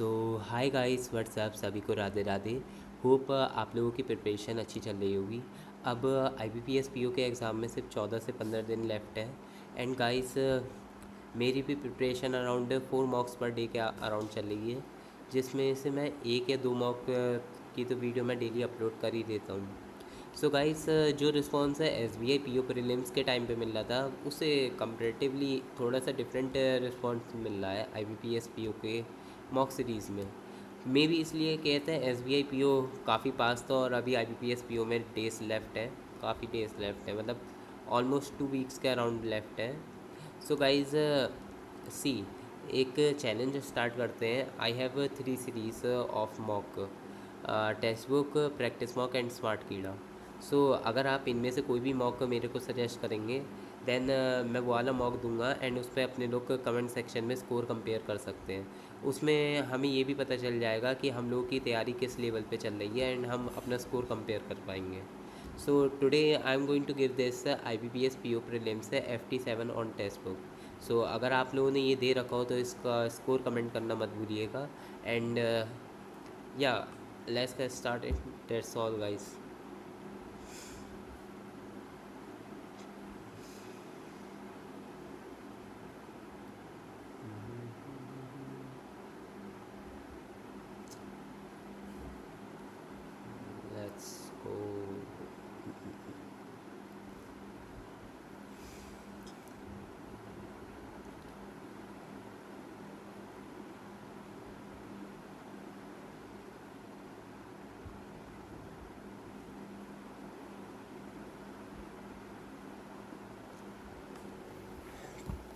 सो hi guys WhatsApp सभी को Radhe Radhe. Hope आप लोगों की प्रिपरेशन अच्छी चल रही होगी। अब IBPS PO के एग्ज़ाम में सिर्फ 14 से 15 दिन लेफ्ट है। एंड गाइस मेरी भी प्रिपरेशन अराउंड 4 मॉक्स पर डे के अराउंड चल रही है, जिसमें से मैं एक या दो मॉक की तो वीडियो मैं डेली अपलोड कर ही देता हूँ। सो गाइस जो रिस्पॉन्स है SBI PO प्रीलिम्स के टाइम पे मिल रहा था, उससे कंपेरेटिवली थोड़ा सा डिफरेंट रिस्पॉन्स मिल रहा है IBPS PO के मॉक सीरीज़ में। मे भी इसलिए कहते हैं SBI PO काफ़ी पास था और अभी IBPS PO में डेज लेफ्ट है, काफ़ी डेज लेफ्ट है, मतलब ऑलमोस्ट 2 वीक्स के अराउंड लेफ्ट है। सो गाइज सी एक चैलेंज स्टार्ट करते हैं। I have 3 series of mock, text book, practice mock and smart कीड़ा। सो अगर आप इनमें से कोई भी मॉक मेरे को सजेस्ट करेंगे देन मैं वो वाला मॉक दूंगा एंड उस पर अपने लोग कमेंट सेक्शन में स्कोर कंपेयर कर सकते हैं। उसमें हमें ये भी पता चल जाएगा कि हम लोगों की तैयारी किस लेवल पे चल रही है एंड हम अपना स्कोर कंपेयर कर पाएंगे। So today I am going to give this IBPS PO prelims है FT7 ऑन टेक्स्ट बुक। सो अगर आप लोगों ने ये दे रखा हो तो इसका स्कोर कमेंट करना मत भूलिएगा। And yeah let's get started, that's all guys. Let's go.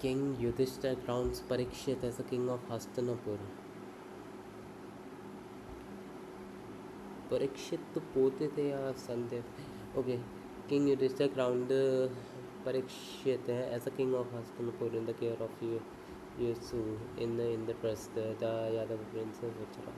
King Yudhishthir crowns Parikshit as a king of Hastinapur. Parikshit तो पोते थे या सन थे? Okay. King Yudhishthir crowned Parikshit है as a king of Hastinapur in the care of यू Yusu in the trust the Yadav prince etc.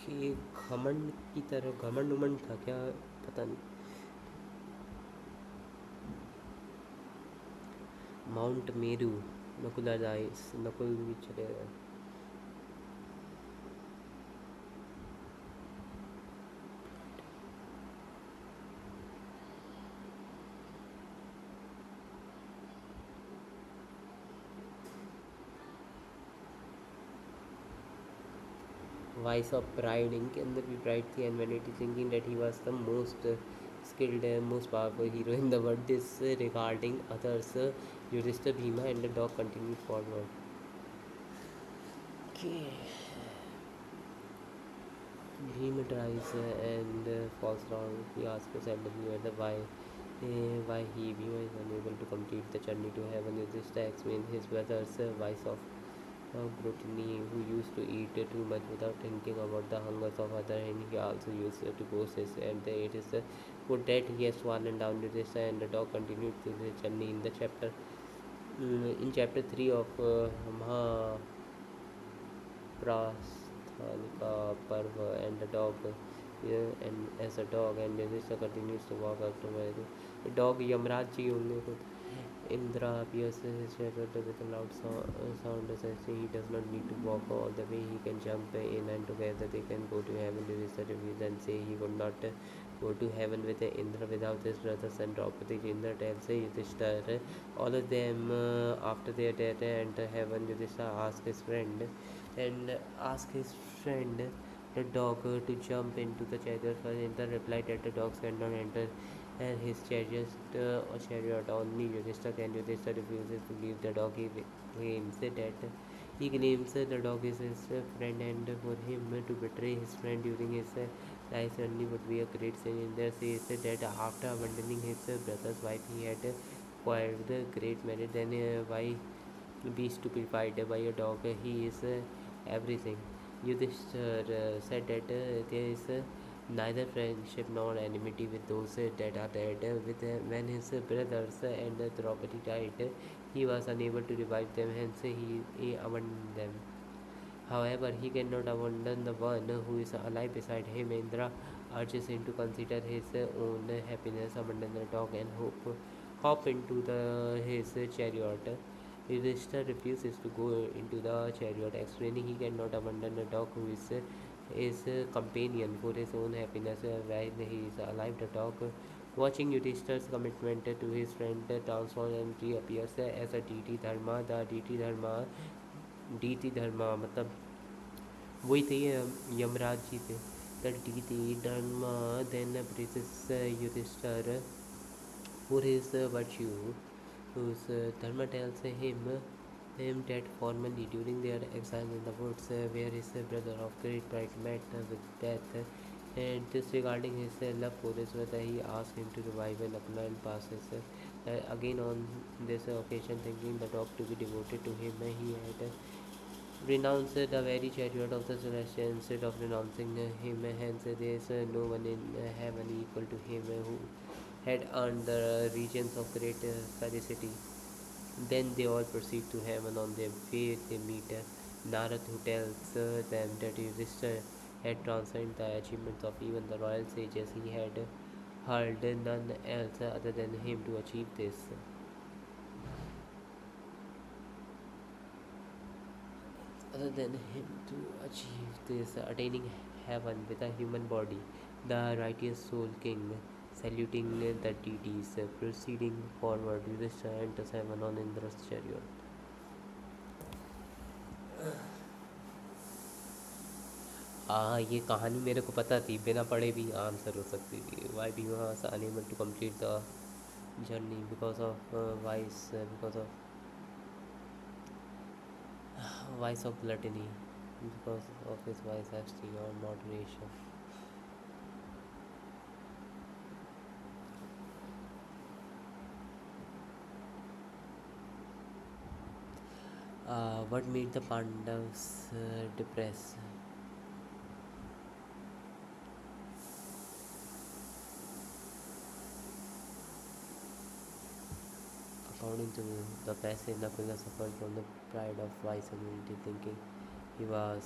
कि घमंड की तरह घमंड उमंड था क्या, पता नहीं। माउंट मेरू, नकुल दाइस, नकुल भी चले गए। वॉइस ऑफ प्राइड, इनके अंदर भी प्राइड थी, and vanity, thinking that he was the most skilled and most powerful hero in the world. This regarding others, Yudhishthir, Bhima and the dog continued forward. Okay. Bhima tries and falls down. He asks suddenly whether why he Bhima is unable to complete the journey to heaven. Yudhishthir explains his brother's vice of gluttony, who used to eat too much without thinking about the hungers of others, and he also used to boast his and it is food that he has fallen down with this, and the dog continued to the journey in the chapter. In chapter 3 of Mahaprasthanika Parva, and the dog, and as a dog, and Yudhishthira continues to walk after the dog Yamraj ji only could. Indra appears his shadow with a loud sound, suggesting he does not need to walk all the way. He can jump in, and together they can go to heaven. Yudhishthira reveals and say he would not go to heaven with Indra without his brothers and Draupadi. Indra tells Yudhishthira all of them after their death enter heaven. Yudhishthira asks his friend the dog to jump into the chariot first. Indra replied that the dogs cannot enter and his chariot only Yudhishthira can. Yudhishthira refuses to leave the dog. He claims that the dog is his friend, and for him to betray his friend during his life certainly would be a great sin. Indra says that after abandoning his brother's wife, he had acquired great merit. Then why be stupefied by a dog? He is everything. Yudhishthir said that there is neither friendship nor enmity with those that are dead. When his brothers and Draupadi died, he was unable to revive them, hence he abandoned them. However, he cannot abandon the one who is alive beside him. Indra urges him to consider his own happiness, abandon the dog, and hop into his chariot. Yudhishthira refuses to go into the chariot, explaining he cannot abandon the dog who is his companion for his own happiness while he is alive. The dog, watching Yudhishthira's commitment to his friend, transforms and reappears as a deity Dharma. The deity Dharma मतलब वही थे, यमराज जी थे. The deity Dharma then praises Yudhishthira for his virtue, whose Dharma tells him that formerly during their exile in the woods, where his brother of great pride met with death, and disregarding his love for his brother, he asked him to revive Nakula and passes. Again on this occasion, thinking the dog to be devoted to him, he had renounced the very chariot of the celestial instead of renouncing him. Hence, there is no one in heaven equal to him who had earned the regions of great felicity. Then they all proceed to heaven. On their way, they meet Narad, who tells them that Yudhishthira had transcended the achievements of even the royal sages. He had heard none else other than him to achieve this. Attaining heaven with a human body. The righteous soul king, saluting the deities, proceeding forward, Yudhishthira enters heaven on Indra's chariot. ये कहानी मेरे को पता थी, बिना पढ़े भी answer हो सकती थी. Why Bhima was unable to complete the journey because of vice of gluttony, because of his vice abstain or moderation. What made the Pandavas depressed? According to the passage, Nakula suffered from the pride of vice and vanity, thinking he was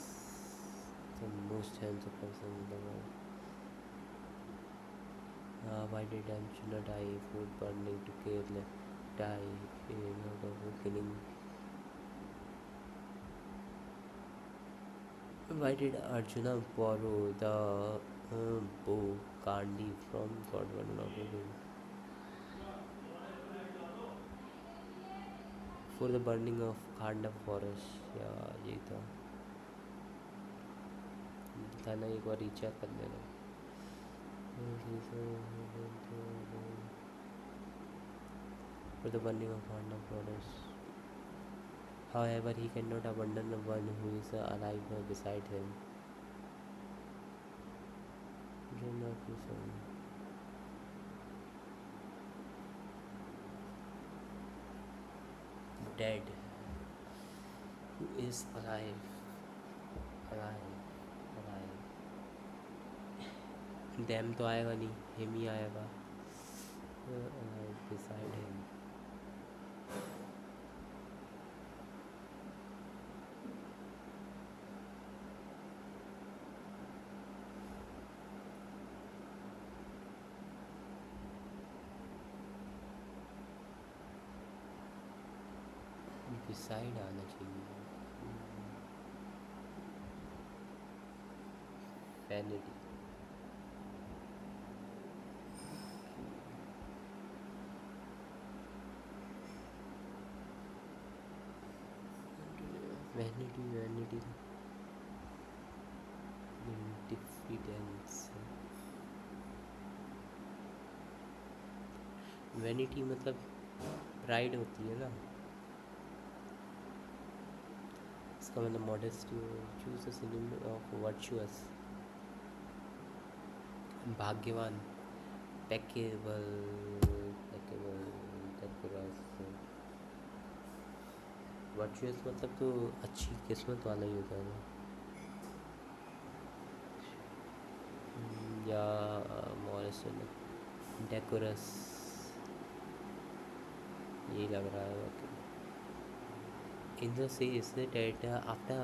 the most handsome person in the world. Why did Arjuna die? Food burning to kill die. killing. Why did Arjuna borrow the bow Kandi from Godwardhan for the burning of Khanda forest? या ये था ना, एक बार recheck कर लेना. For the burning of Khanda forest. However, he cannot abandon the one who is alive beside him. Dead. Who is alive? Alive. Alive. Them तो आएगा नहीं, him ही आएगा. Alive beside him. Beside आना चाहिए. Vanity. Vanity. Diffidence. Vanity मतलब pride होती है ना. इसका मतलब modesty. Choose a synonym of virtuous. भाग्यवान. Peccable. Decorous. Virtuous मतलब तो अच्छी किस्मत वाला ही होता है. या modest. Decorous. यही लग रहा है. Indra says that after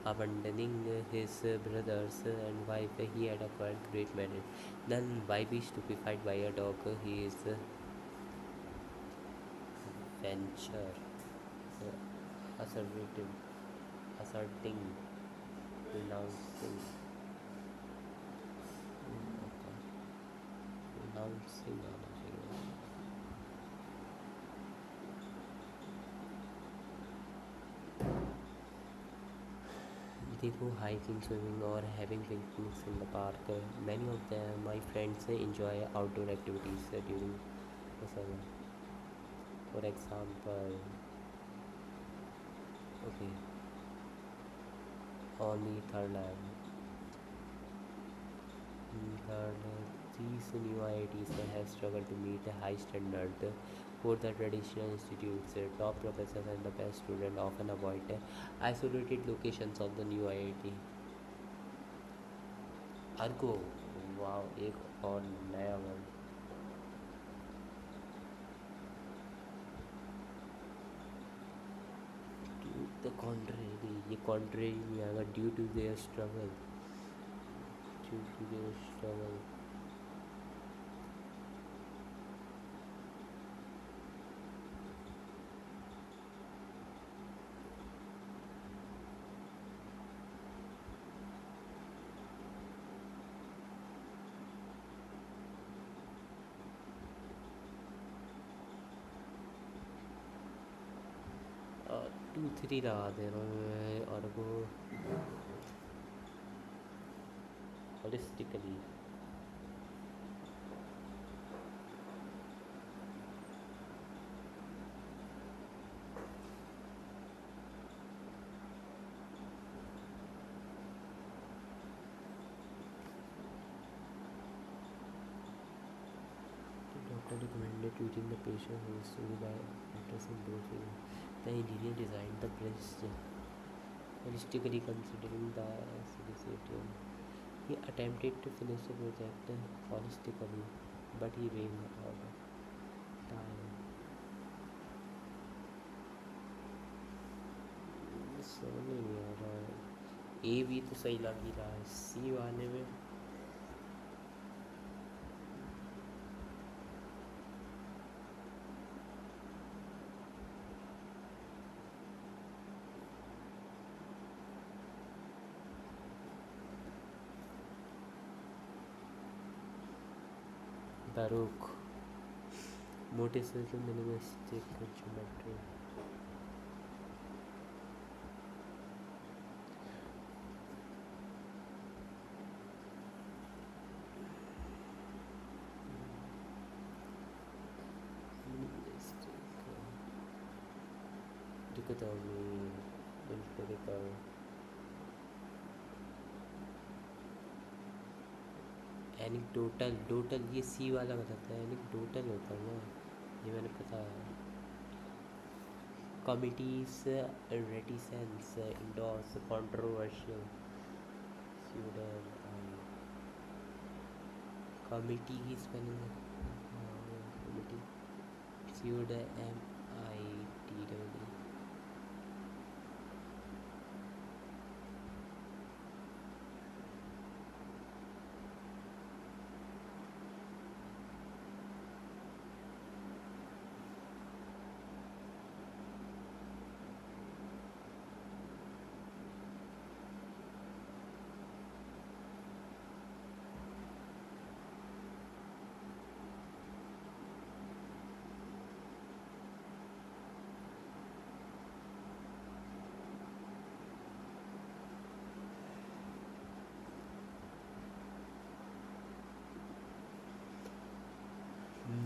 abandoning his brothers and wife, he had acquired great merit. Then, why be stupefied by a dog? He is venture, assertive, asserting, renouncing, renouncing. They go hiking, swimming, or having picnics in the park. Many of them, my friends, enjoy outdoor activities during the summer. For example, okay, only third lab. These new IITs have struggled to meet a high standard for the traditional institutes. Top professors and the best students often avoid isolated locations of the new IIT. Argo, wow, एक और नया word. The contrary, ये contrary नहीं आएगा. Due to their struggle. Due to their struggle. और 2-3 लगा दे रहा हूँ मैं. और वो holistically. Doctor recommended treating the patient hostily by addressing both ways. The engineer designed the breast holistically considering the safety. He attempted to finish the project holistically, but he ran out of time. समझ नहीं आ रहा है. ए भी तो सही लग ही रहा है. सी वाले में Baruch, motorcycle minimalistic geometry. Minimalistic dichotomy, empirical. एनिक्डोटल डोटल ये सी वाला बताता है, एनिक्डोटल होता है ना, ये मैंने पता है. Committees reticence endorse controversial pseudonym committee की spelling committee pseudonym MITW.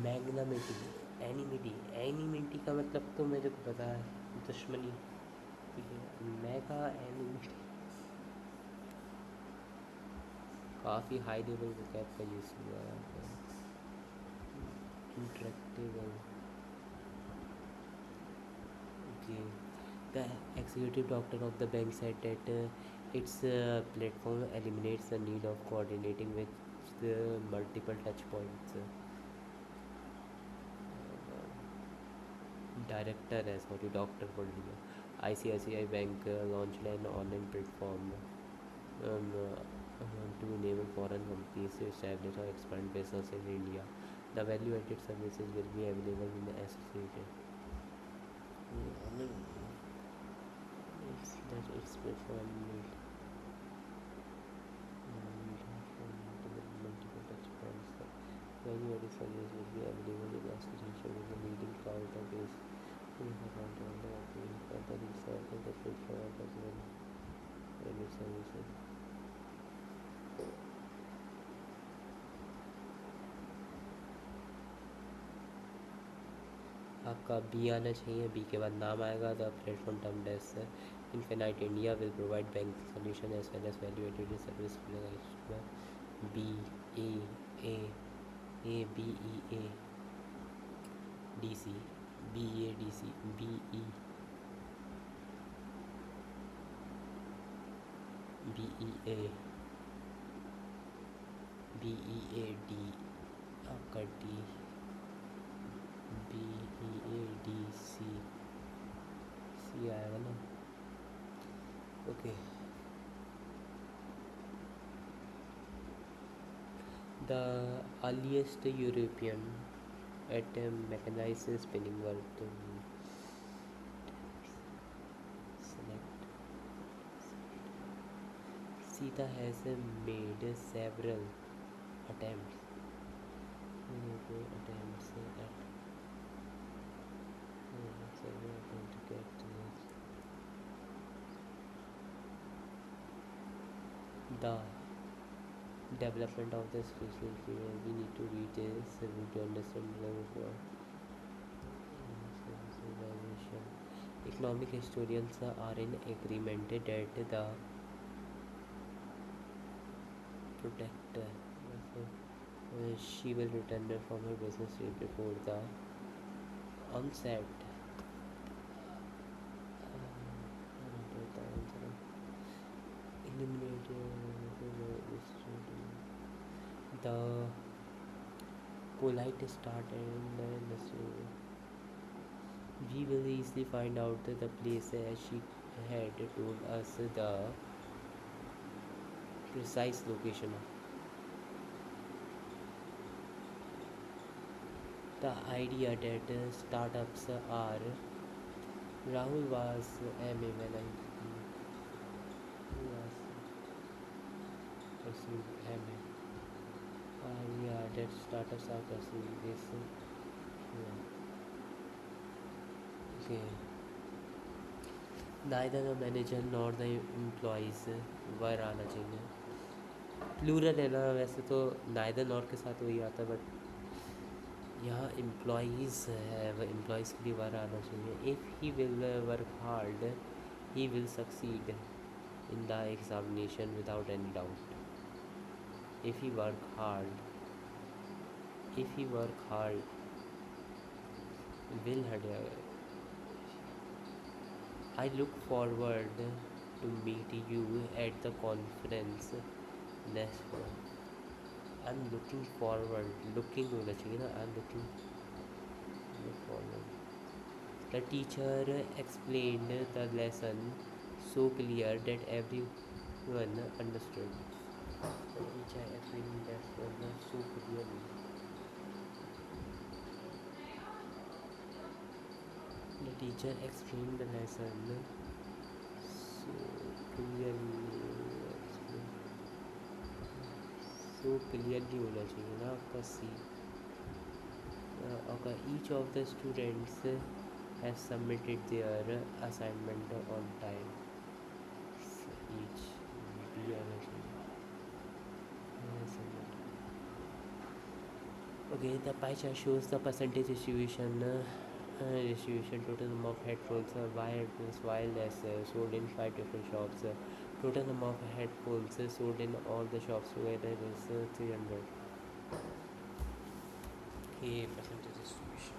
Magnanimity enmity enmity का मतलब तो मुझे को पता है, दुश्मनी. ठीक है, मैगा एनिमिटी काफ़ी हाई लेवल का कैप का यूज़ हुआ है. इंटरेक्टेबल. Okay. The executive director of the bank said that its platform eliminates the need of coordinating with the multiple touch points. Director है, सॉरी डॉक्टर बोल दिया. ICICI bank launched an online platform um, to enable foreign companies to establish or expand business in India. The value-added services will be available in the associated. It's platform multiple touch points. Value-added services will be available in association with the leading counter-based further research the platform as well value services. आपका B आना चाहिए, B के बाद नाम आएगा. The platform termed as infinite India will provide bank solution as well as value added service to the customer. B A D C BADC BEA BEAD आपका BEADC C आएगा ना. Okay. The earliest European at mechanized spinning world to select. Sita has made several attempts at several attempts to get the development of the spatial field. We need to read this to understand the world. Economic historians are in agreement that the protector she will return from her business trip before the onset. Eliminate the polite start and we will easily find out the place as she had told us the precise location of. The idea that startups are Rahul was MA when I was pursuing MA. Yeah, that startups are pursuing this. Yeah. Okay. Neither the manager nor the employees were आना चाहिए. Plural है ना वैसे तो neither nor के साथ वही आता है बट यहाँ एम्प्लॉयज़ है वह एम्प्लॉयज़ के लिए वर आना चाहिए. If he will work hard he will succeed in the examination without any doubt. If he work hard if he work hard will had I look forward to meet you at the conference next month. I'm looking forward. Looking होना चाहिए ना. I'm looking look forward. The teacher explained the lesson so clear that everyone understood. The teacher explained the lesson so clearly. The teacher explained the lesson so clearly. So clearly होना चाहिए ना आपका सी. Okay, each of the students has submitted their assignment on time. So each भी आना चाहिए. Okay, the pie chart shows the percentage distribution total number of headphones wireless sold in 5 different shops. Total number of headphones sold in all the shops together is 300. Okay, percentage distribution.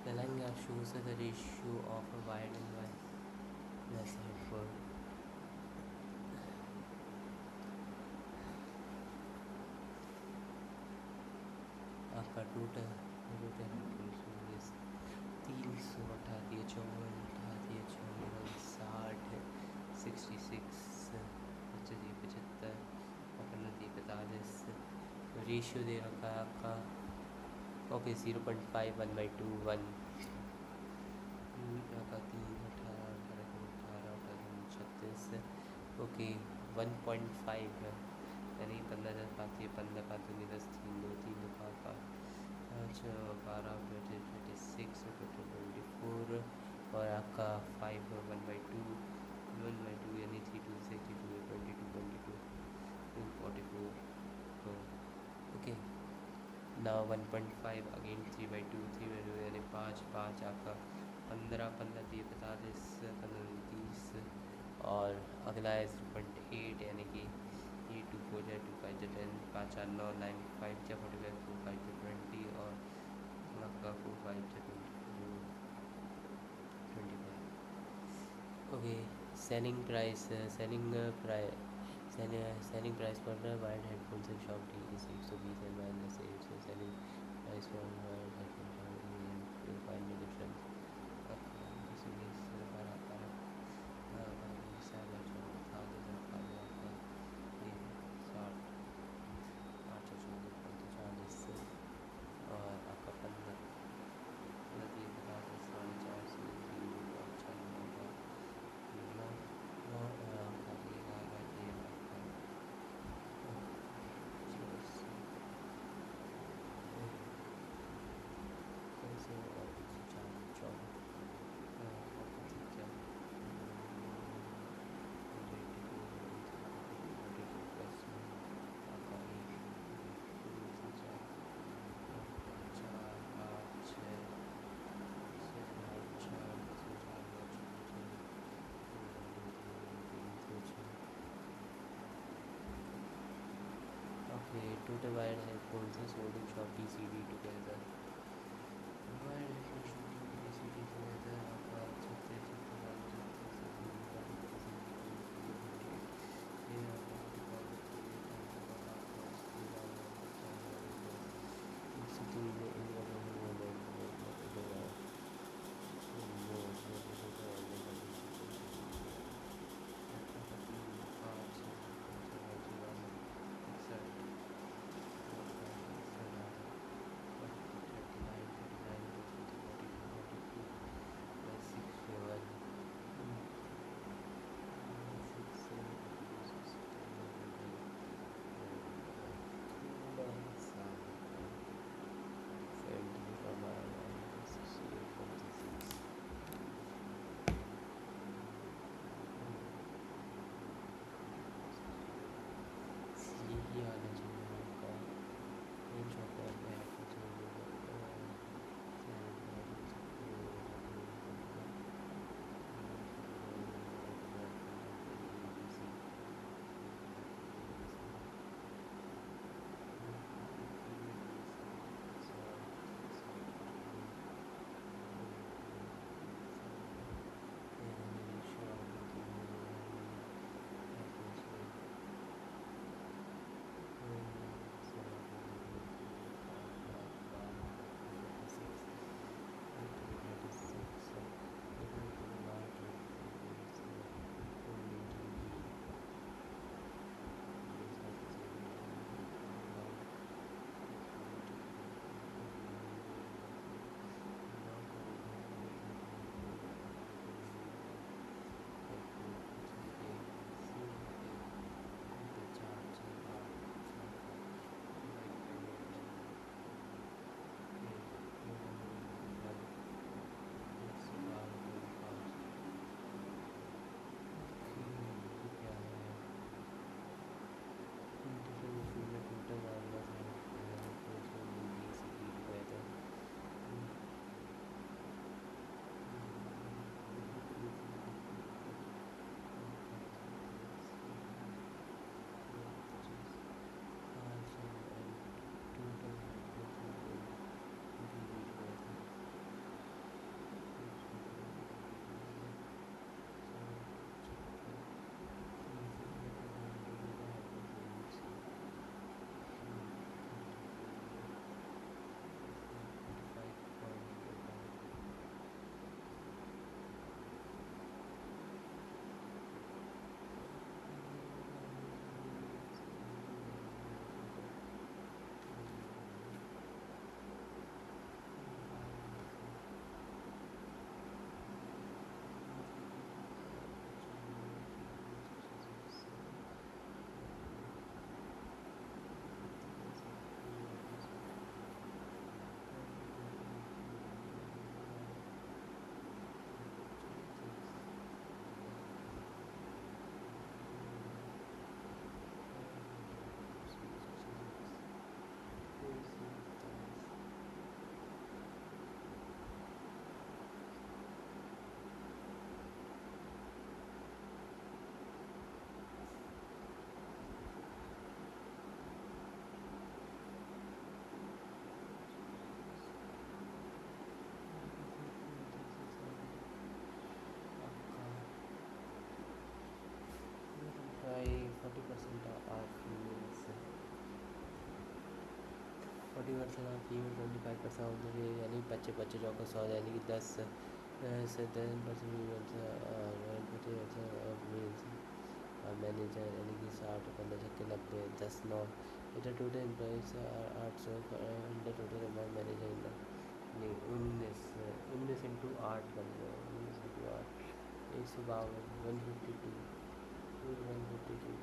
The line graph shows the ratio of a wide and wireless headphone. आपका total headphone 300 उठा दिए 54 उठा दिए 54 60 66 75 पकड़ना दिए 45. Ratio दे रखा है आपका. ओके 0.5 1/2 1 का 3 18 36. ओके 1.5 यानी 15 10 5 15 5 दूनी 10 3 2 3 2 5 5 12 26 24 और आपका 5 1/2 यानी 3 2 6 2 22 44. ओके नाउ 1.5 अगेन 3/2 3/2 यानी 5 5 आपका 15 15 दिए 45 15 30. और अगला है 0.8 यानी कि ये 2 4 जाए 2 5 जाए 10 5 4 9 9 5 जा 45 4 5 जा 20 और आपका 4 5 जा 25. Okay selling price selling price पर वायर्ड हेडफोन से शॉप डी इस 120 है माइनस 8 से सेलिंग प्राइस पर wired headphone shop find the difference. और आपका 15 15 30 50 4 4 से 3 5 Okay, total wired headphones are sold in shop PCD together. Wired headphones shooting PCD together are चलते चलते वाले चलते सब मिलकर ये यही आना चाहिए आपका इन शॉप पर by 40% off meals 40% of female 25% of the यानी 25 का 100 यानी कि 10 से 10% फीमेल और 20% ऑफ मेल्स मैनेजर यानी कि 60 15 छक्के 90 10 9 इधर total employees 800 inter total amount manager नहीं 19 इंटू 8 कर लो 19 into 8 152 152 152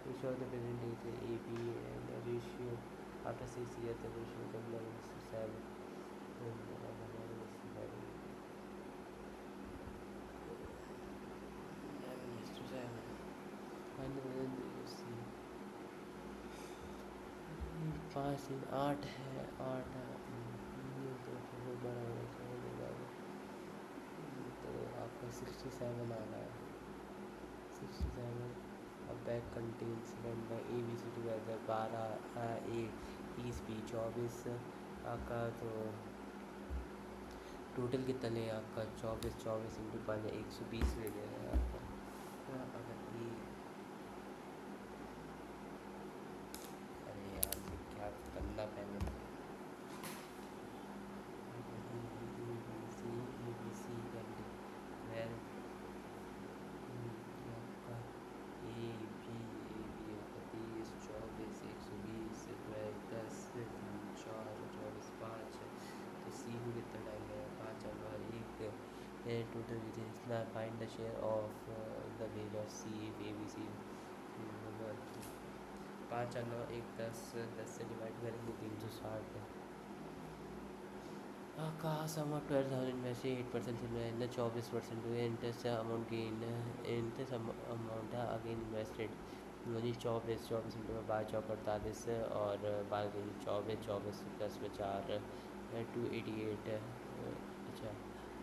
which of the present is AP and the ratio after 6 years the ratio of 11:7 and 11:7 and then you see 5 8 है 8 है ये तो बहुत बड़ा होना चाहिए ज़्यादा तो आपका 67 आ रहा है 67 A bag contains run by ABC together 12 A 30 B 24 आपका तो टोटल कितना ले आपका 24 इंटू 5 120 ले लेगा आपका। अगर ये अरे यार ये क्या गंदा पेन है। ए बी सी वेल आपका ए बी 30 24 120 12 10 4 24 5 तो सी को कितना टाइम है 5 और 1 टोटल विच इज ना find the share of the wage of C if A B C 5 और 9 1 10 से डिवाइड करेंगे 360 है। कहा सम ऑफ 12,000 में से 8% इन्वेस्ट 24% हुए interest amount gain interest amount again invested मुझे 24 इंटू में 12 और 24 प्लस में 4 288 अच्छा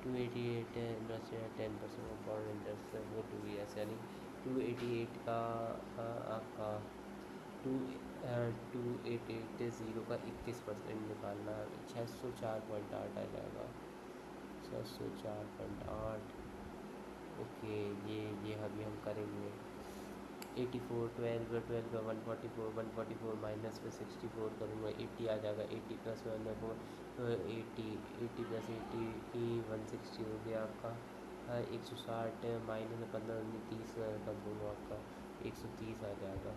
288 इन्वेस्टेड 10% कॉम्पाउंड इंटरेस्ट वो 2 ईयर्स यानी 288 का आपका 2880 का 21% निकालना 604.8 आ जाएगा 604.8। ओके ये अभी हम करेंगे 84 12 का 144 माइनस में 64 करूँगा 80 आ जाएगा 80 प्लस 80 प्लस 80 160 हो गया आपका 160 माइनस में 15 30 कर दूँगा आपका 130 आ जाएगा।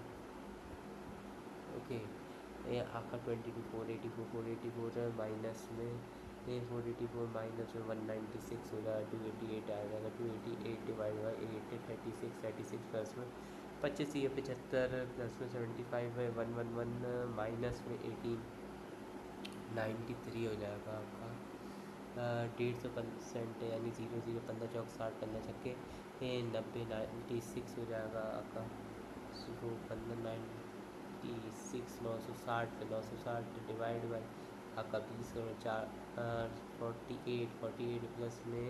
ओके ये आपका 22 484 माइनस में 484 माइनस में 196 होगा 288 आ जाएगा 288 डिवाइड बाई 8 36 प्लस में 25 ये 75 प्लस में 75 है 111 माइनस में 18 93 हो जाएगा आपका 150% यानी 00 15 चौक 60 15 छक्के 90 96 हो जाएगा आपका 15 96 960 डिवाइड बाई आपका 20 करोड़ 4 48 प्लस में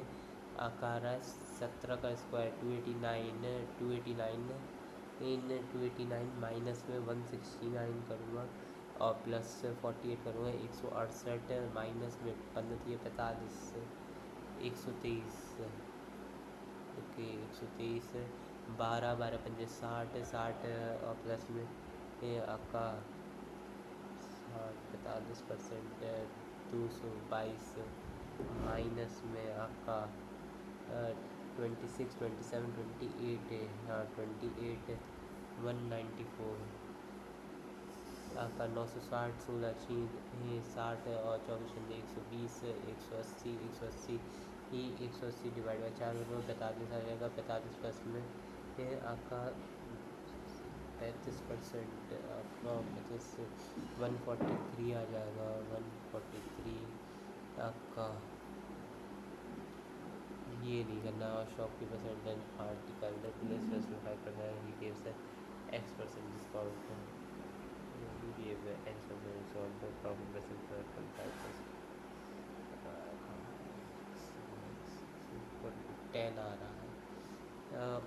आपका आ रहा है 17 का स्क्वायर 289 इन 289 माइनस में 169 करूँगा और प्लस 48 करूँगा 168 माइनस में 15 45 123 ओके 123 12 पंजे 60 और प्लस में ये आपका 45% 222 माइनस में आपका 26 27 28 है हाँ 28 194 आपका 960 16 60 और 24 120 180 ही 180 डिवाइड बाई 4 करो 45 आ जाएगा 45 प्लस में ये आपका 35% आपका 143 आ जाएगा 143 आपका ये नहीं करना शॉप की percentage article plus 5% he gives X% discount give X% discount for profit percent for 25% 10 आ रहा है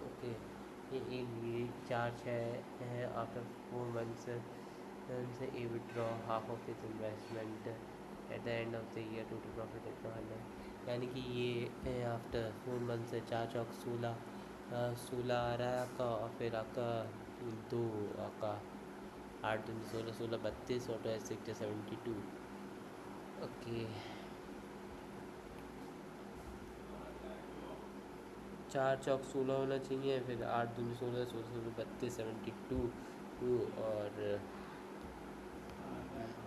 ओके ये चार्ज है आफ्टर 4 months से A withdraw half of his investment at the end of the year total profit इतना है यानी कि ये आफ्टर 4 मंथ से 4 चौक 16 आ रहा है आपका और फिर आपका 2 आपका 8 दिन 16 32 और 6 72 ओके 4 चौक 16 होना चाहिए फिर 8 दूनी 16 32 72 और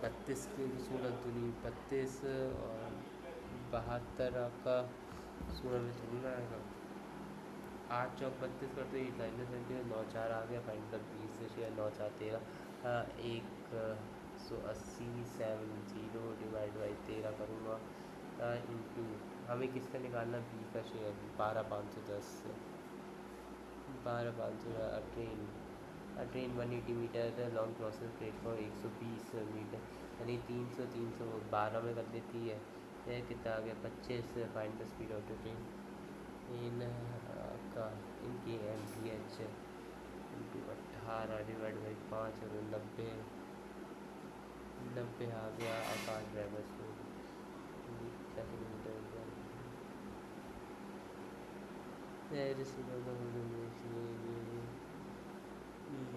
32 की 16 दूनी 32 और 72 आपका 16 में चलना आएगा 8 चौक 32 करते ही माइनस 9 4 आ गया फाइनल 20 से शेयर 9 4 13 180 70 डिवाइड बाई 13 करूँगा इंटू हमें किसका निकालना बी का share 12510 train 180 metre long crossing platform 120 metre यानी 312 में कर देती है कितना आ गया 25 find the speed of the train in का इनकी MPH इंटू 18 डिवाइड बाई 5 और 90 90 आ गया आकाश ड्राइवर से क्या किलोमीटर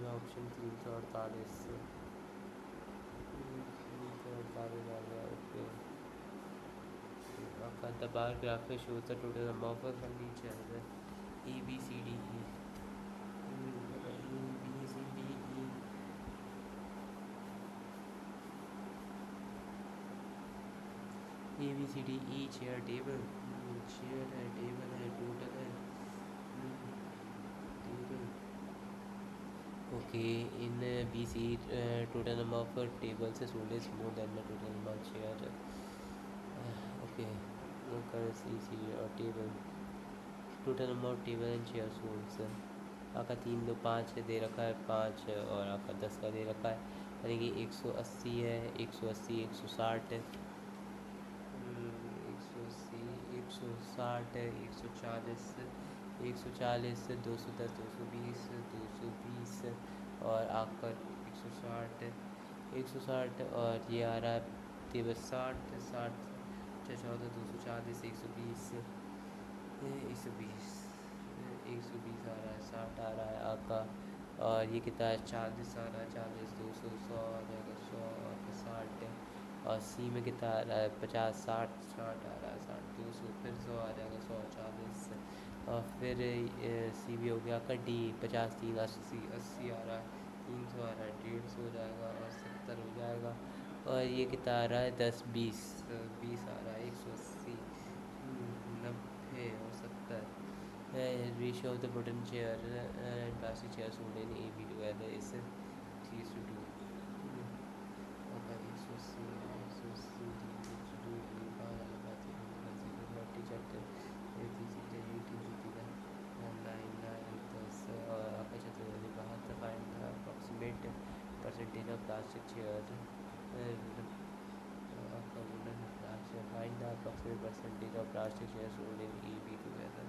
ऑप्शन 348 348 आ गया ओके आपका the bar graph shows the total number of furniture A B C D E B C D E A B C D E chair table है table है total है table okay in B C total number of tables sold is more than the total number of chair okay currency C और table total number of table and chair sold आपका 3 2 5 दे रखा है 5 और आपका 10 का दे रखा है यानी कि 180 है 180 160 है 180 160 है 140 140 210 220 220 और आपका 160 160 और ये आ रहा है टेबल 60 60 14 240 120 120 120 आ रहा है 60 आ रहा है आपका और ये कितना है 40 आ रहा है 40 200 100 आ जाएगा 100 आपका 60 और सी में कितना आ रहा है 50 60 60 आ रहा है 60 200 फिर 100 आ जाएगा 100 40 और फिर सी भी हो गया आपका डी 50 3 80 80 आ रहा है 300 आ रहा है 150 हो जाएगा और 70 हो जाएगा और ये कितना आ रहा है 10 20 20 आ रहा है 180 90 और 70 ratio of the wooden chair and plastic chair sold in AB together is 3:2 okay 180 180 और आपका चतुर्भुज बाहर find the approximate percentage of plastic chair आपका wooden plastic find the approximate percentage of plastic chair sold in AB together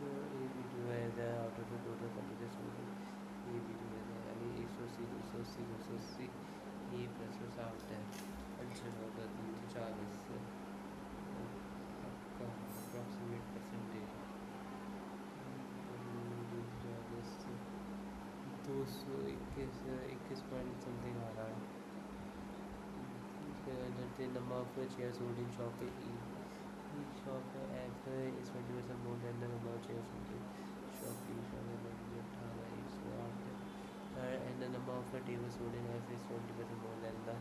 AB together out of the total quantity sold AB together यानी 180 280 280 ये plus 60 है अच्छा होगा 340 आपका approximate percentage 221 point something आ रहा है number of chair sold in shop E shop F is 20% more than the number of chair sold in shop E shop 18 108 and the number of tables sold in F is 20% more than the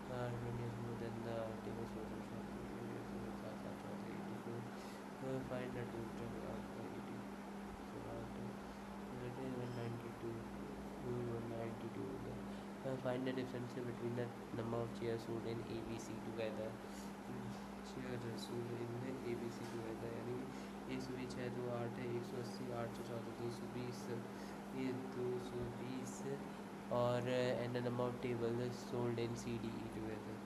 20 more than the tables sold in shop 84 find the total of 80 so 192 192 find the difference between the number of chairs sold in ABC together chair sold in ABC together यानी 120 है 208 है 180 814 220 ये 220 और and number of table sold in CDE together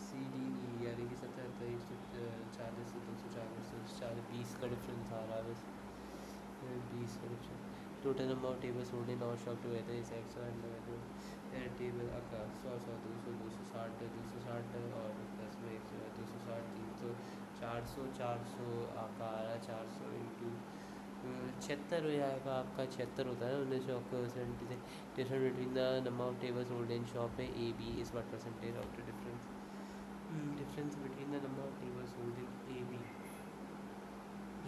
CDE यानी कि 77 140 से 240 20 का difference आ रहा है बस 20 का difference total number of table sold in और शॉप टुगेदर इज 100 टेबल आपका 100 100 200 260 260 और प्लस में 260 300 400 400 आपका आ रहा है 400 इंटू 76 हो जाएगा आपका 76 होता है 19% से difference between the number of tables sold in shop है A B is what percentage of the difference between the number of tables sold in A B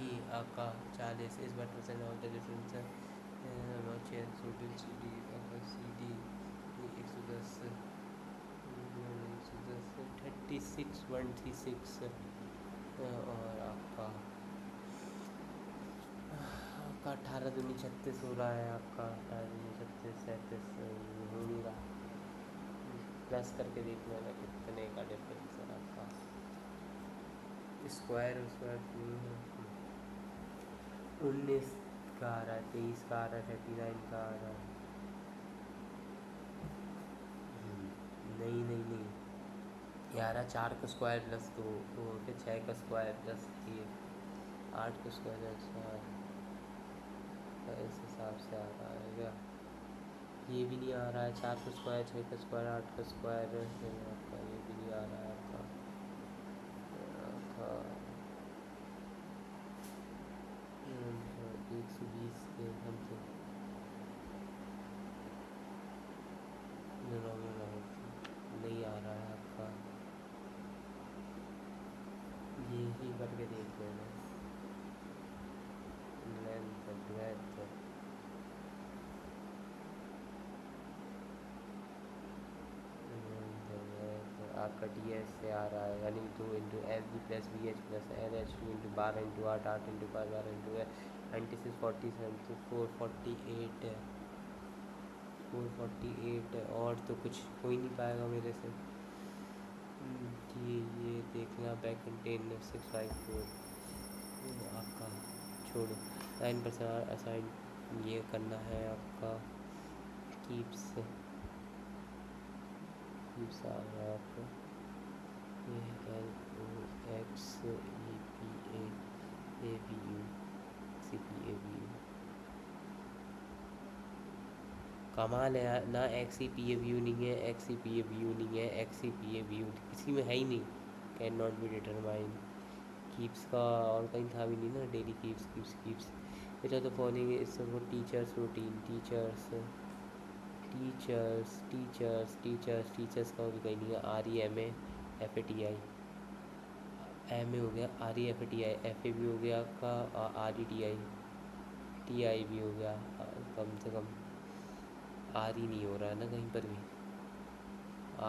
E आपका 40 is what percent of the difference number of chair sold in C D आपका C D 110 36 और आपका 18 दूनी 36 हो रहा है आपका 18 दूनी 36 37 हो नहीं रहा प्लस करके देखना है कितने का डिफरेंस है आपका स्क्वायर 19 का आ रहा है 23 का आ रहा है 39 का आ रहा है नहीं यार 4 का स्क्वायर प्लस 2 फिर 6 का स्क्वायर प्लस 3 8 का स्क्वायर इस हिसाब से आ रहा है क्या? ये भी नहीं आ रहा है, 4 का स्क्वायर, 6 का स्क्वायर, 8 का स्क्वायर है आपका, ये भी नहीं आ रहा है आपका। 120 के समथिंग नहीं आ रहा है आपका। ये ही करके देख लेना। लेंथ ब्रेथ आपका टी एस से आ रहा है, यानी 2 × SB + VH + NH2 × 12 × 8 8 × 5 12 × 96 47 तो 448 है। 448 और तो कुछ हो ही नहीं पाएगा मेरे से। ये देखना बैक कंटेनर 654 आपका छोड़ो। 9% असाइन ये करना है आपका। कीप्स आ रहा है आपको, ये LOXEPAABU CPABU कमाल है यार, ना XCPABU नहीं है, XCPABU नहीं है, XCPABU किसी में है ही नहीं। Can not be determine. Keeps का और कहीं था भी नहीं ना, daily keeps keeps keeps. Which are the following is for teachers routine. Teachers teachers teachers teachers teachers का भी कहीं नहीं है। REMAFATI एम ए हो गया, REFATI FA भी हो गया आपका, RETI TI भी हो गया। कम से कम RE नहीं हो रहा है ना कहीं पर भी।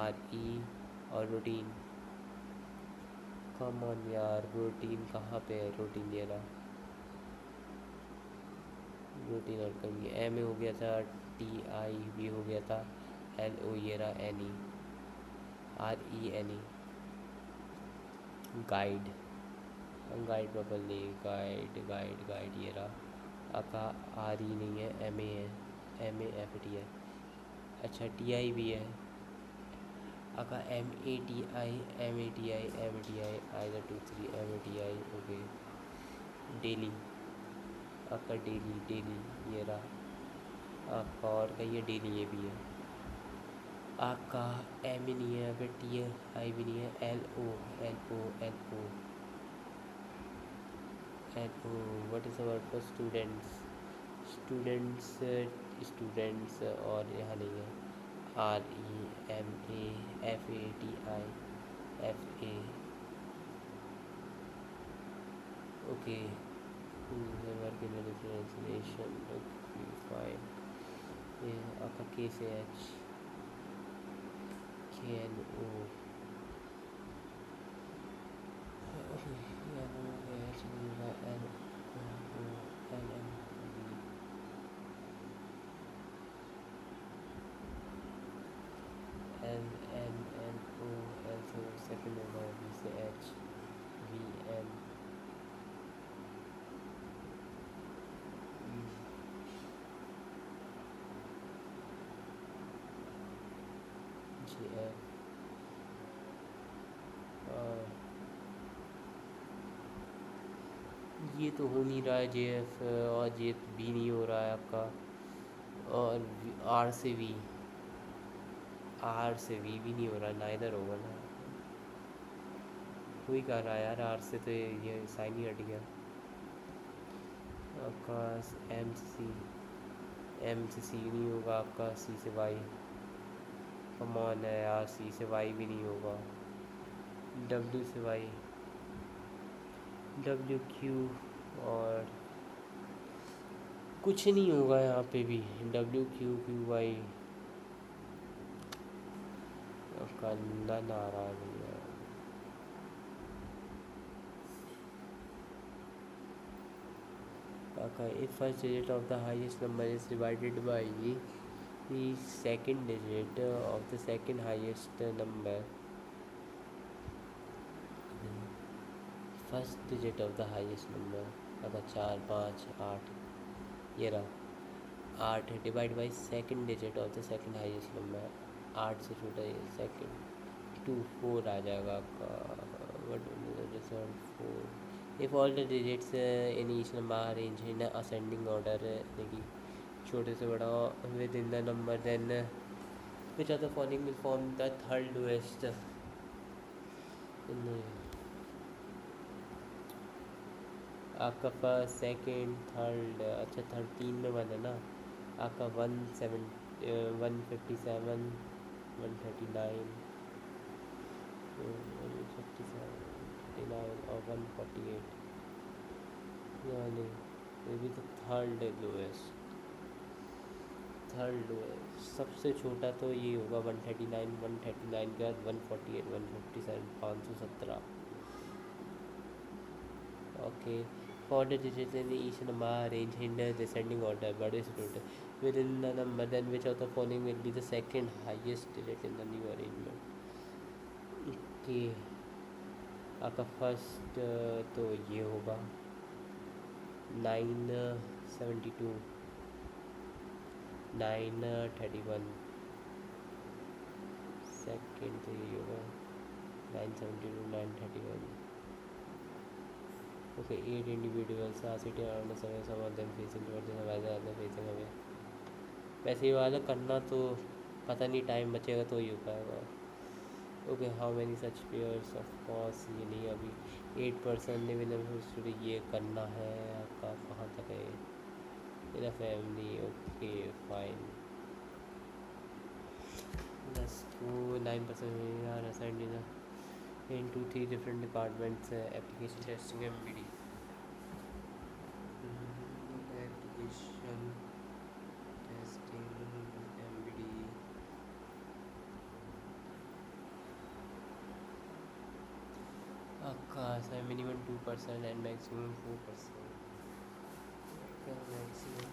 RE और रूटीन, कम ऑन यार, रूटीन कहाँ पे है? रूटीन ये रहा, रूटीन और कहीं एम ए हो गया था, TI भी हो गया था, LO ये रहा, NE RENE guide, guide proper नहीं, गाइड गाइड गाइड ये रहा आपका। RE नहीं है, MA है, MAFATI है। अच्छा TI भी है आपका, MATI either 2 3 MATI okay. Daily आपका, डेली डेली ये रहा आपका, और कहीं है डेली ये भी है आपका। एम ही नहीं है, फिर TI भी नहीं है, LO LO LO LO what is the word for students? Students students और यहाँ नहीं है। REMAFATI FA okay. Work in translation fine. ये आपका K से H KNO LNNO L से सेकंड होगा, V से H VN GF ये तो हो नहीं रहा है JF, और J भी नहीं हो रहा है आपका, और R से V, R से V भी नहीं हो रहा, नाइदर होगा ना। कोई कह रहा है यार R से, तो ये साइन ही हट गया आपका। M से C नहीं होगा आपका, C से Y कम ऑन है यार, C से Y भी नहीं होगा। W से Y WQ और कुछ नहीं होगा यहाँ पे भी, WQQY का नन आ रहा है भैया। if first digit of the highest number is divided by the second digit of the second highest number, first digit of the highest number, अगर 4 5 8 ये रहा 8 divide by second digit of the second highest number, 8 से छोटा ये second 2 4 आ जाएगा आपका। What result 4, if all the digits in each number are arrange in ascending order, देखिए छोटे से बड़ा within the number, then which are the following will form the third lowest in आपका फर्स्ट सेकंड थर्ड, अच्छा third 3 में बना ना आपका 157 139 157 और 148, यानी ये भी तो थर्ड लोएस्ट, थर्ड लोएस्ट सबसे छोटा तो ये होगा 139 139 के बाद 148 157 517। Okay, for the digits in each number arranged in the descending order, बड़े से छोटे within the number, then which of the following will be the second highest digit in the new arrangement? Okay, आपका first तो ये होगा 972 931, second तो ये होगा 972 931। Okay, 8 individuals are sitting around the surface, some of them facing towards the horizon, other facing away. वैसे ये वाला करना तो पता नहीं टाइम बचेगा तो ही हो पाएगा। Okay, how many such pairs, of course ये नहीं, अभी 8% ने भी ये करना है आपका, कहाँ तक है in family. Okay fine, plus 9% are assigned in 2-3 different departments, application testing MBD, application testing MBD, आपका minimum 2% and maximum 4%, maximum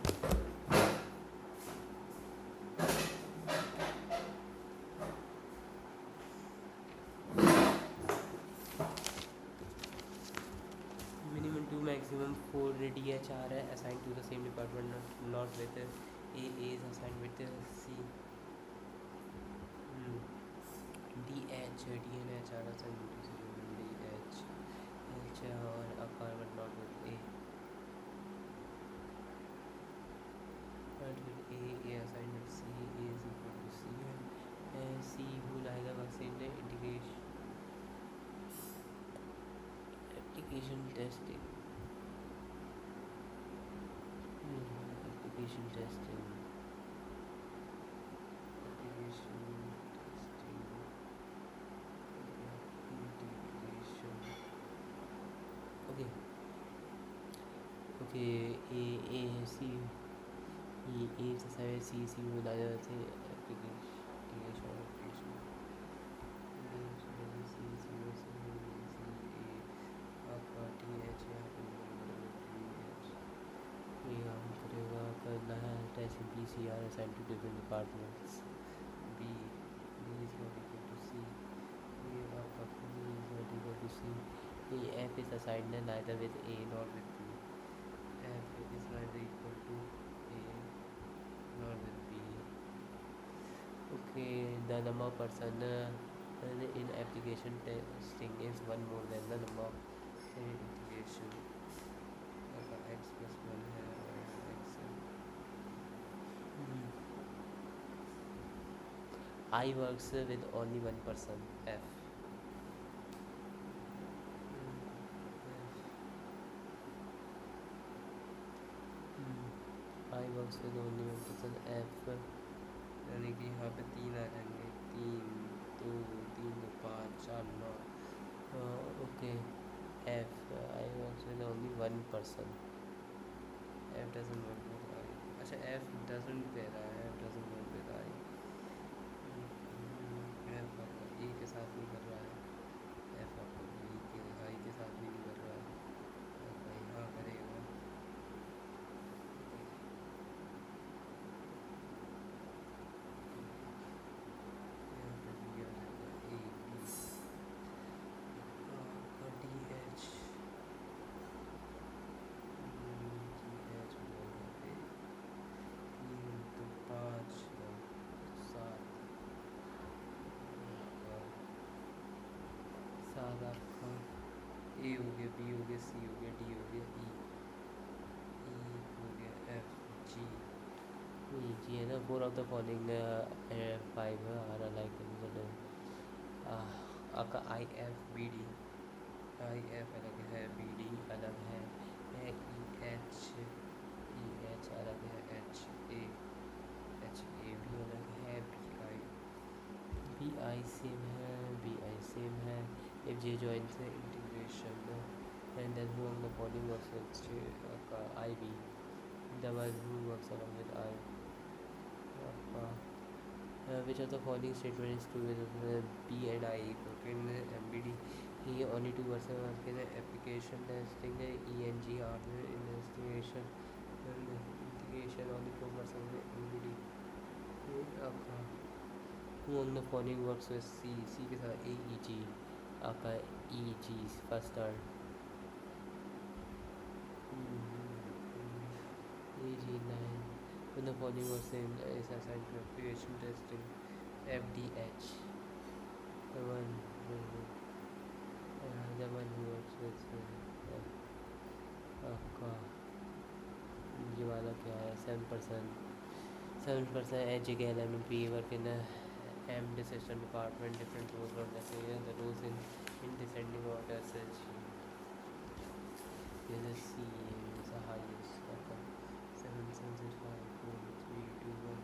minimum 2 maximum 4 DHR है assigned to the same department, not with A is assigned with C, DH DNH are assigned to DH H और ACAR but not with A, but with A assigned with C, A is equal to C, and C who neither works in the application testing, application testing, application testing, integration, okay, okay, A C E is assigned C, C who neither works in application करना है test BCR assigned to different departments, B is not equal to C, A आपका B is not equal to C, F is assigned neither with A nor with B, F is neither equal to A nor with B. Okay, the number of person in application testing is one more than the number of integration, x plus 1 है और x I works with only one person, F. I works with only one person, F, यानी कि यहाँ पे 3 आ जाएंगे, 3 2 3 2 5 4 9, okay, F I works with only one person, F doesn't work with I, अच्छा F doesn't दे रहा है, F doesn't work with I, F आपका E के साथ नहीं कर रहा है, F आपका I के साथ भी नहीं कर रहा है, आपका यहाँ करेगा, यहाँ पे भी आ जाएगा A B, आपका DH बोल रहे 3 तो 5 ए हो गया, बी हो गया, सी हो गया, डी हो गया, ई हो गया, एफ, जी। ये जी है ना। Four of the following five are like आपका I F B D, I F अलग है, बी डी अलग है, ई एच अलग है, एच ए, एच ए भी अलग है, बी आई सेम है, बी आई सेम है। इफ जे जॉइंस है integration and then who on the following works आपका I B double who works along with I आपका which of the following statement is true with B and I in MBD? He only 2% work in application testing, ENG hardware investigation and integration only 4% in MBD. आपका who on the following works with C, C के साथ AEG आपका EG first turn, AG9 when the following works in is assigned to application testing, FDH the one who works with आपका ये वाला क्या है 7% H K L M P work in M decision department different roles और the roles in descending order such C is the highest आपका 7 7 6 5 4 3 2 1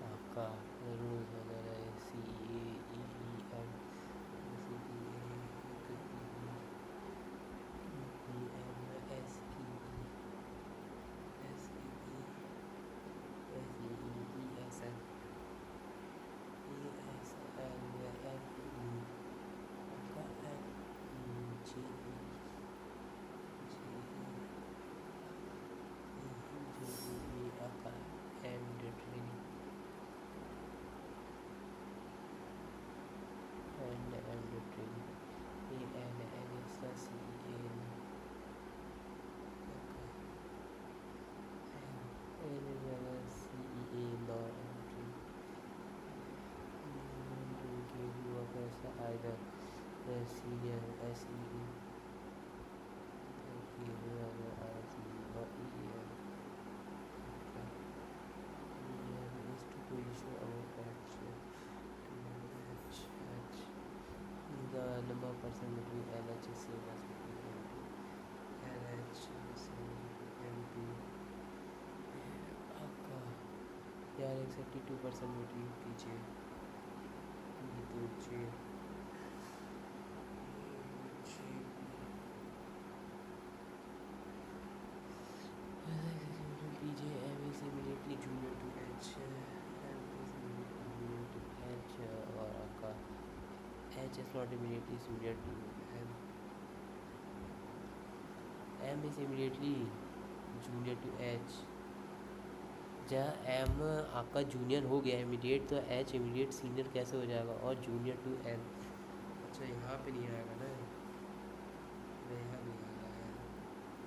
आपका rules वगैरह C A E M C D A M S E S E S E E S N E S N F E आपका F G G G आपका and training and training A N N is the C N N is the C E A law entry who occurs either the senior S E E or E E N is to position our action H the number of person between LH is same as between LH MP आपका यार एक्सेप्टी 2% between PJ तो J PJ M is immediately junior to H, M is immediately junior to H और आपका H is not immediately junior to M, M is immediately junior to H। जहाँ M आपका junior हो गया immediate तो H immediate senior कैसे हो जाएगा और जूनियर टू N। अच्छा यहाँ पे नहीं आएगा ना, यहाँ नहीं आएगा N,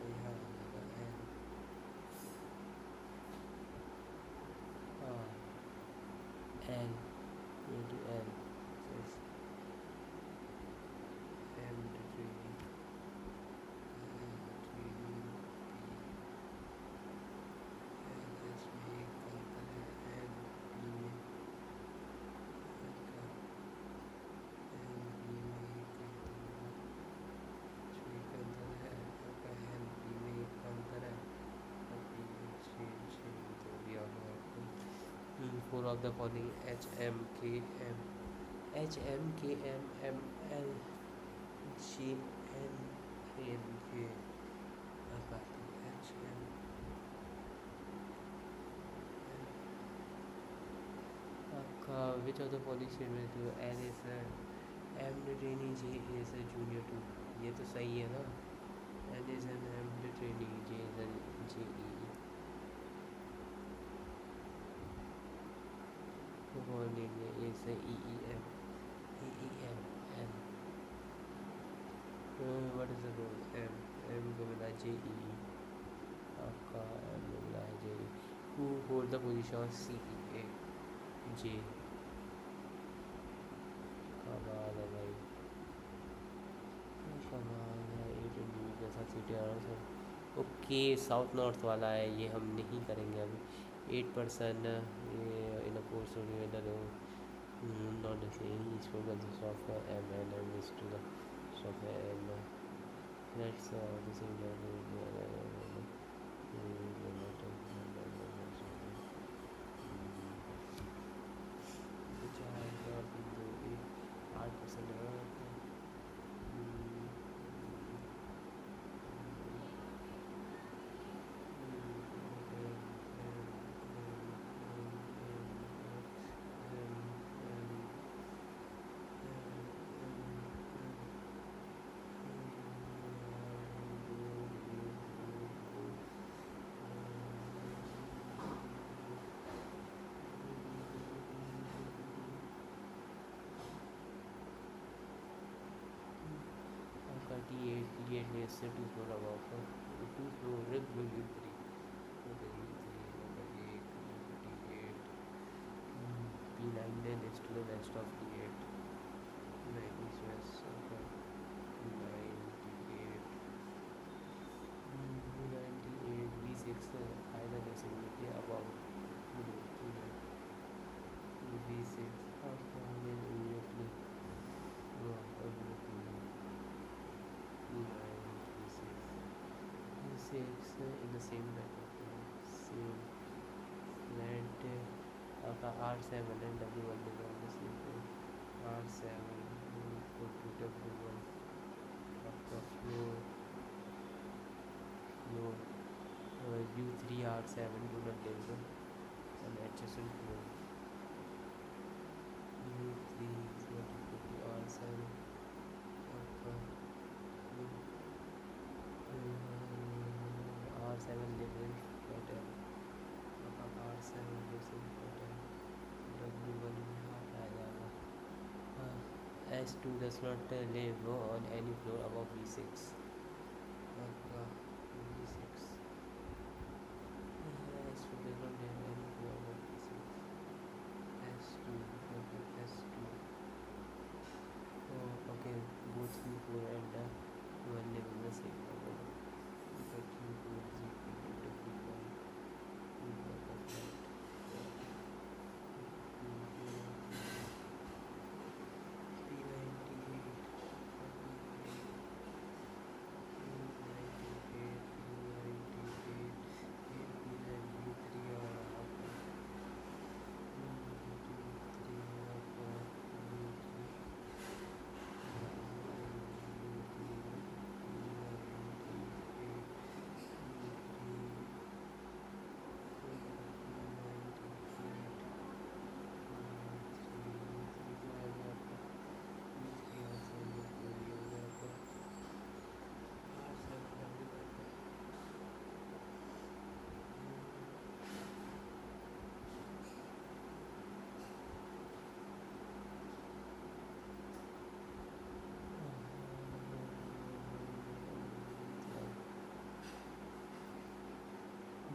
यहाँ आएगा N। हाँ N into N says M to 3D four of the following H M K M H M K M M L G N N K H M आपका which of the following statement to N is M trainee J is a junior to, ये तो सही है ना, N is an M trainee J is an JEE following is a EEM EEM M what is the role M को मिला JEE आपका M को मिला JEE who hold the position of CPA J. कमाल है भाई, कमाल है। 8 इंडिविजुअल के साथ सिटी आराम। ओके, साउथ नॉर्थ वाला है ये, हम नहीं करेंगे अभी। 8 पर्सन ये in a course not each four consist of M and is to the of M. Let's this is 8% T8 is set to slow about to slow rib will you 3 P9 then is to the west of T8 9 is west of P9 T8 P9 T8 V6 either visibility above V6 then immediately V6 in the same same land आपका R7 and W1 is on the same page R7 go to W1 आपका floor U3 R7 do not deliver an adjacent floor U3 is not equal to R7 आपका R7 level pattern आपका R7 level pattern W1 यहाँ पे आ जाएगा S2 does not live on any floor above V6 आपका V6 S2 does not live on any floor above V6 S2 S2 okay both Q4 and one live in the same level Q4 is equal to W1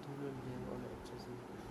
do not live on adjacent floor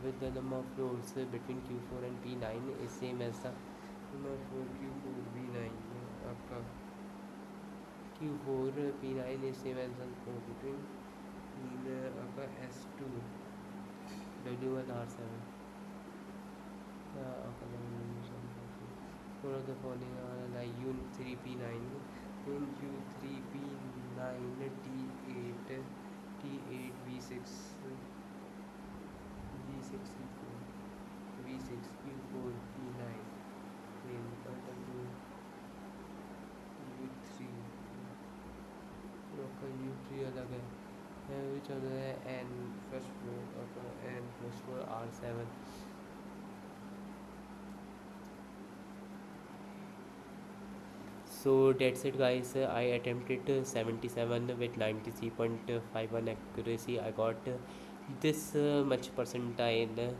with the number of rows between Q4 and P9 is same as the number for Q4 P9 आपका Q4 P9 is same as the between आपका S2 W1 R7 one of the following are like U3P9 then U3P9 T8 T8 V6 V6 Q4 V6 Q4 P9 then U3 आपका U3 अलग है which other है N first floor आपका N first floor R7 so that's it guys. I attempted 77 with 93.51 accuracy. I got this much percentile.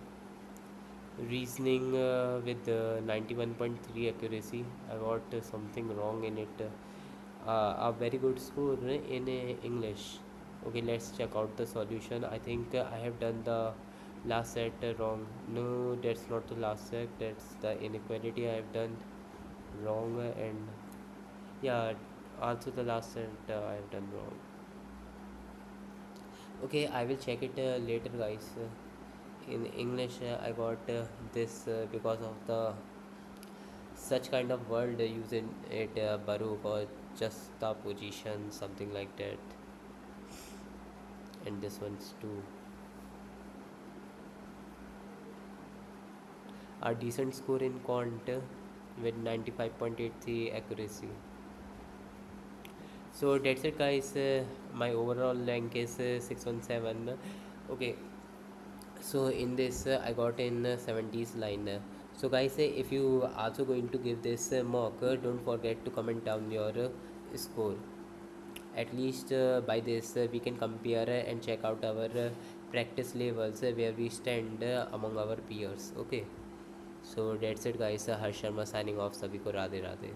Reasoning with 91.3 accuracy. I got something wrong in it. A very good score in English. Okay, let's check out the solution. I think I have done the last set wrong. No, that's not the last set, that's the inequality I have done wrong. And yeah, also the last set I have done wrong. Okay, I will check it later guys. In English I got this because of the such kind of word using it baruch or just the position something like that, and this one's too a decent score in quant with 95.83 accuracy. So that's it guys. My overall rank is 617. Okay, so in this I got in 70s line. So guys, if you also going to give this mock, don't forget to comment down your score. At least by this we can compare and check out our practice levels where we stand among our peers. Okay, so that's it guys. Harsh Sharma signing off. सभी को राधे राधे.